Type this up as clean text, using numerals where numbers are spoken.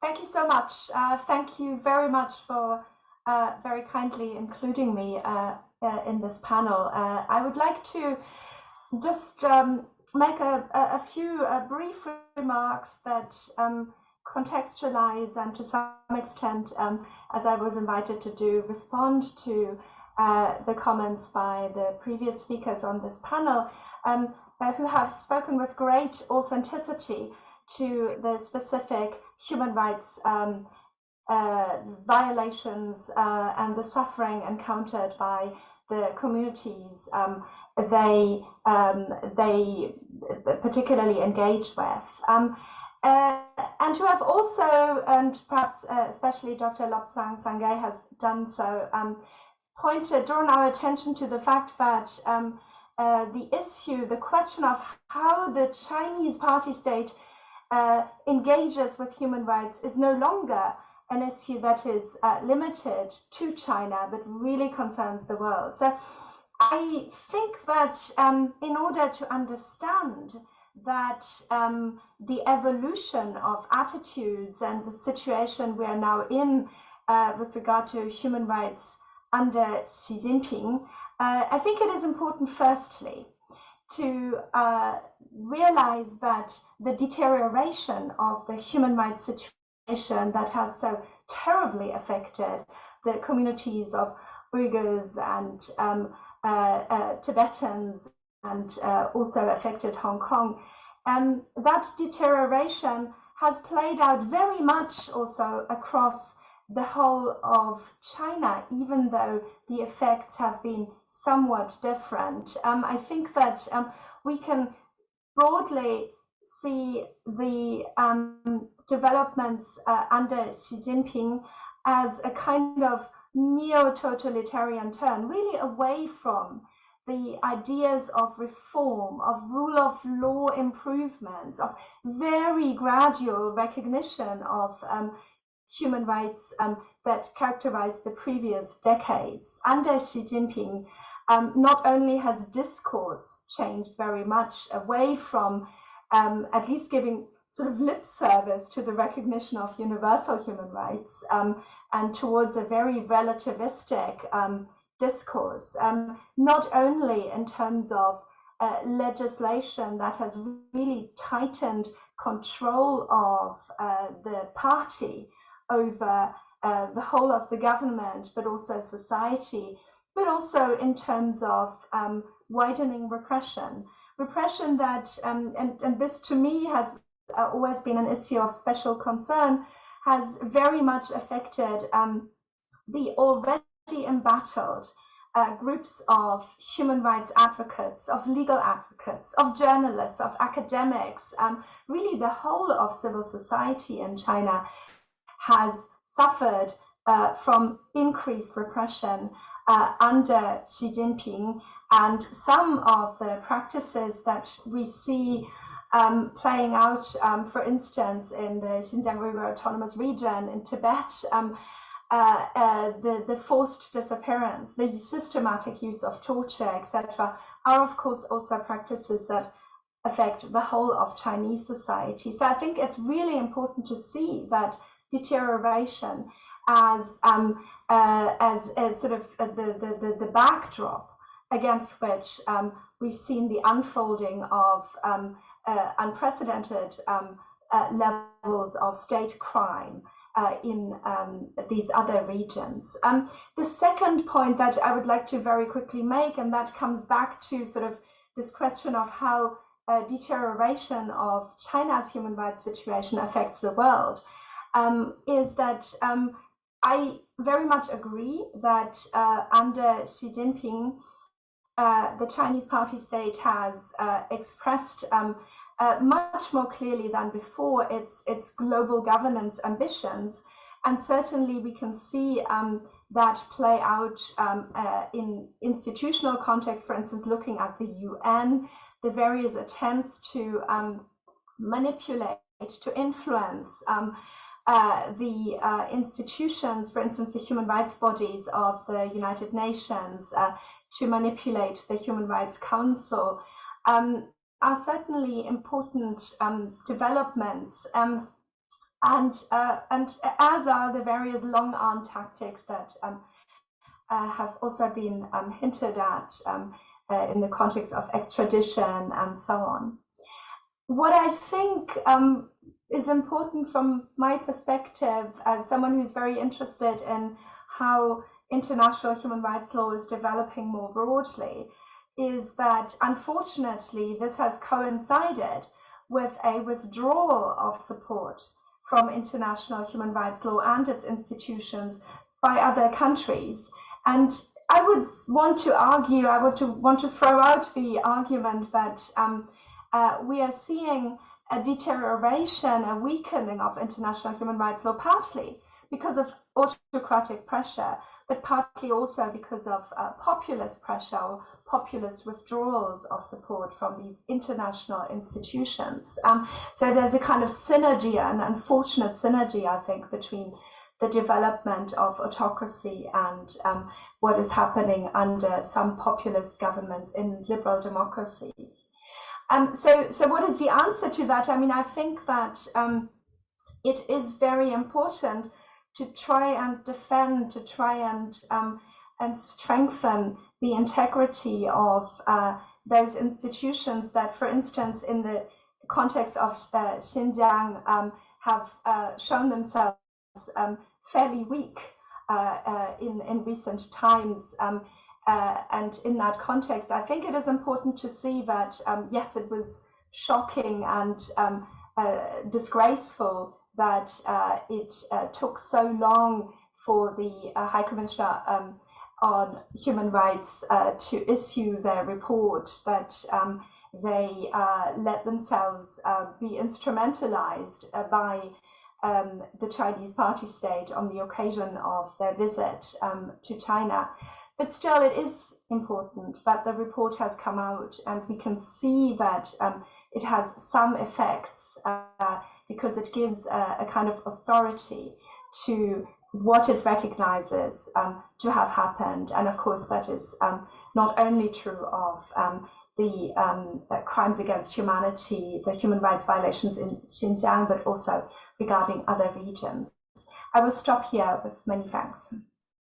Thank you so much. Thank you very much for very kindly including me in this panel. I would like to just make a few brief remarks that contextualize and to some extent, as I was invited to do, respond to the comments by the previous speakers on this panel, who have spoken with great authenticity to the specific human rights violations and the suffering encountered by the communities they particularly engage with. And who have also, and perhaps especially Dr. Lobsang Sangay has done so, drawn our attention to the fact that the question of how the Chinese party state engages with human rights is no longer an issue that is limited to China, but really concerns the world. So I think that in order to understand that the evolution of attitudes and the situation we are now in with regard to human rights under Xi Jinping, I think it is important, firstly, to realize that the deterioration of the human rights situation that has so terribly affected the communities of Uyghurs and Tibetans and also affected Hong Kong, that deterioration has played out very much also across the whole of China, even though the effects have been somewhat different. I think that we can broadly see the developments under Xi Jinping as a kind of neo-totalitarian turn, really away from the ideas of reform, of rule of law improvements, of very gradual recognition of human rights that characterized the previous decades. Under Xi Jinping, not only has discourse changed very much away from at least giving sort of lip service to the recognition of universal human rights and towards a very relativistic discourse, not only in terms of legislation that has really tightened control of the party over the whole of the government, but also society, but also in terms of widening repression that, and this to me has always been an issue of special concern, has very much affected the already embattled groups of human rights advocates, of legal advocates, of journalists, of academics, really the whole of civil society in China has suffered from increased repression under Xi Jinping, and some of the practices that we see playing out, for instance, in the Xinjiang Uyghur Autonomous Region in Tibet, the forced disappearance, the systematic use of torture, etc., are of course also practices that affect the whole of Chinese society. So I think it's really important to see that deterioration as sort of the backdrop against which we've seen the unfolding of unprecedented levels of state crime in these other regions. The second point that I would like to very quickly make, and that comes back to sort of this question of how deterioration of China's human rights situation affects the world, is that I very much agree that under Xi Jinping, the Chinese party state has expressed much more clearly than before its global governance ambitions, and certainly we can see that play out in institutional context. For instance, looking at the UN, the various attempts to manipulate, to influence the institutions, for instance, the human rights bodies of the United Nations, to manipulate the Human Rights Council, are certainly important developments. and as are the various long arm tactics that have also been hinted at in the context of extradition and so on. What I think is important from my perspective as someone who's very interested in how international human rights law is developing more broadly is that unfortunately this has coincided with a withdrawal of support from international human rights law and its institutions by other countries. And I would want to argue, I would want to throw out the argument that we are seeing a deterioration, a weakening of international human rights law, partly because of autocratic pressure, but partly also because of populist pressure or populist withdrawals of support from these international institutions. So there's a kind of synergy, an unfortunate synergy, I think, between the development of autocracy and what is happening under some populist governments in liberal democracies. So what is the answer to that? I mean, I think that it is very important to try and defend, to try and strengthen the integrity of those institutions that, for instance, in the context of Xinjiang, have shown themselves fairly weak in recent times. And in that context, I think it is important to see that, yes, it was shocking and disgraceful that it took so long for the High Commissioner on Human Rights to issue their report, that they let themselves be instrumentalized by the Chinese party state on the occasion of their visit to China. But still, it is important that the report has come out, and we can see that it has some effects because it gives a kind of authority to what it recognizes to have happened. And of course, that is not only true of the crimes against humanity, the human rights violations in Xinjiang, but also regarding other regions. I will stop here with many thanks.